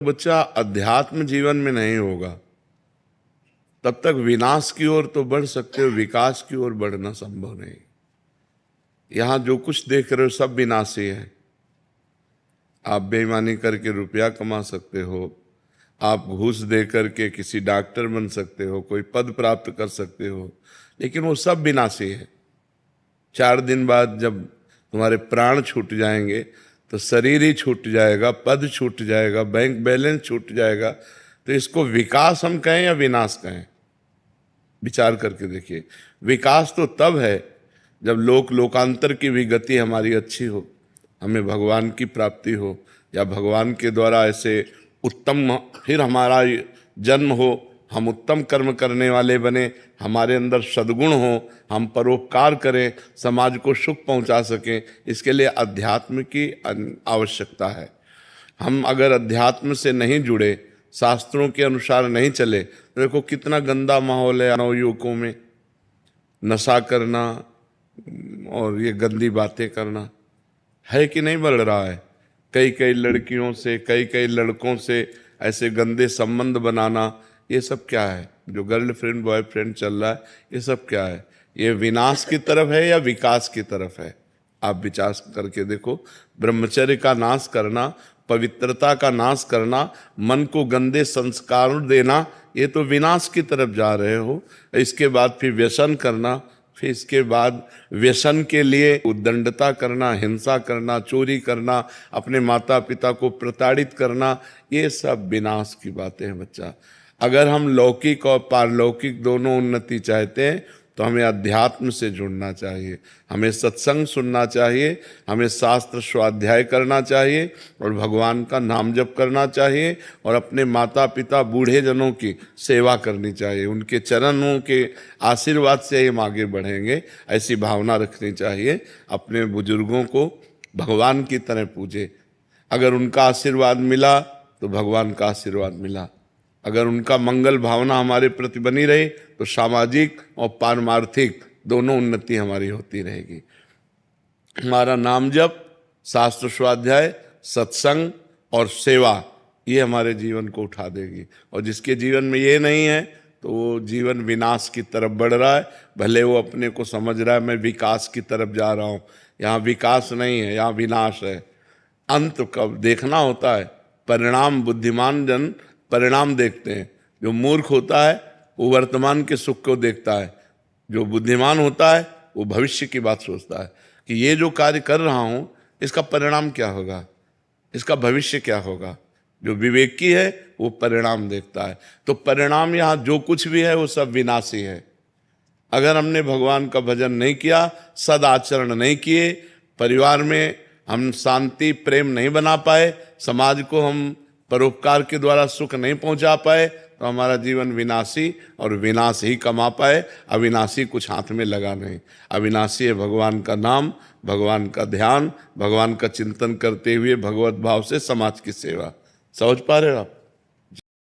बच्चा अध्यात्म जीवन में नहीं होगा तब तक विनाश की ओर तो बढ़ सकते हो, विकास की ओर बढ़ना संभव नहीं। यहां जो कुछ देख रहे हो सब विनाशी है। आप बेईमानी करके रुपया कमा सकते हो, आप घूस दे करके किसी डॉक्टर बन सकते हो, कोई पद प्राप्त कर सकते हो, लेकिन वो सब विनाशी है। 4 दिन बाद जब तुम्हारे प्राण छूट जाएंगे तो शरीर ही छूट जाएगा, पद छूट जाएगा, बैंक बैलेंस छूट जाएगा। तो इसको विकास हम कहें या विनाश कहें? विचार करके देखिए। विकास तो तब है जब लोकांतर की भी गति हमारी अच्छी हो, हमें भगवान की प्राप्ति हो, या भगवान के द्वारा ऐसे उत्तम फिर हमारा जन्म हो, हम उत्तम कर्म करने वाले बने, हमारे अंदर सद्गुण हो, हम परोपकार करें, समाज को सुख पहुंचा सकें। इसके लिए अध्यात्म की आवश्यकता है। हम अगर अध्यात्म से नहीं जुड़े, शास्त्रों के अनुसार नहीं चले, तो देखो कितना गंदा माहौल है नवयुवकों में। नशा करना और ये गंदी बातें करना है कि नहीं बढ़ रहा है? कई कई लड़कियों से, कई कई लड़कों से ऐसे गंदे संबंध बनाना, ये सब क्या है? जो गर्लफ्रेंड बॉयफ्रेंड चल रहा है, ये सब क्या है? ये विनाश की तरफ है या विकास की तरफ है? आप विचार करके देखो। ब्रह्मचर्य का नाश करना, पवित्रता का नाश करना, मन को गंदे संस्कार देना, ये तो विनाश की तरफ जा रहे हो। इसके बाद फिर व्यसन करना, फिर इसके बाद व्यसन के लिए उद्दंडता करना, हिंसा करना, चोरी करना, अपने माता पिता को प्रताड़ित करना, ये सब विनाश की बातें हैं बच्चा। अगर हम लौकिक और पारलौकिक दोनों उन्नति चाहते हैं तो हमें अध्यात्म से जुड़ना चाहिए, हमें सत्संग सुनना चाहिए, हमें शास्त्र स्वाध्याय करना चाहिए और भगवान का नाम जप करना चाहिए और अपने माता पिता बूढ़े जनों की सेवा करनी चाहिए। उनके चरणों के आशीर्वाद से हम आगे बढ़ेंगे, ऐसी भावना रखनी चाहिए। अपने बुजुर्गों को भगवान की तरह पूजे। अगर उनका आशीर्वाद मिला तो भगवान का आशीर्वाद मिला। अगर उनका मंगल भावना हमारे प्रति बनी रहे तो सामाजिक और पारमार्थिक दोनों उन्नति हमारी होती रहेगी। हमारा नाम जप, शास्त्र स्वाध्याय, सत्संग और सेवा, ये हमारे जीवन को उठा देगी। और जिसके जीवन में ये नहीं है तो वो जीवन विनाश की तरफ बढ़ रहा है। भले वो अपने को समझ रहा है मैं विकास की तरफ जा रहा हूँ, यहाँ विकास नहीं है, यहाँ विनाश है। अंत कब देखना होता है? परिणाम। बुद्धिमान जन परिणाम देखते हैं। जो मूर्ख होता है वो वर्तमान के सुख को देखता है, जो बुद्धिमान होता है वो भविष्य की बात सोचता है कि ये जो कार्य कर रहा हूं इसका परिणाम क्या होगा, इसका भविष्य क्या होगा। जो विवेकी है वो परिणाम देखता है। तो परिणाम यहाँ जो कुछ भी है वो सब विनाशी है। अगर हमने भगवान का भजन नहीं किया, सदाचरण नहीं किए, परिवार में हम शांति प्रेम नहीं बना पाए, समाज को हम परोपकार के द्वारा सुख नहीं पहुंचा पाए, तो हमारा जीवन विनाशी और विनाश ही कमा पाए। अविनाशी कुछ हाथ में लगा नहीं। अविनाशी है भगवान का नाम, भगवान का ध्यान, भगवान का चिंतन करते हुए भगवत भाव से समाज की सेवा। समझ पा रहे हो आप?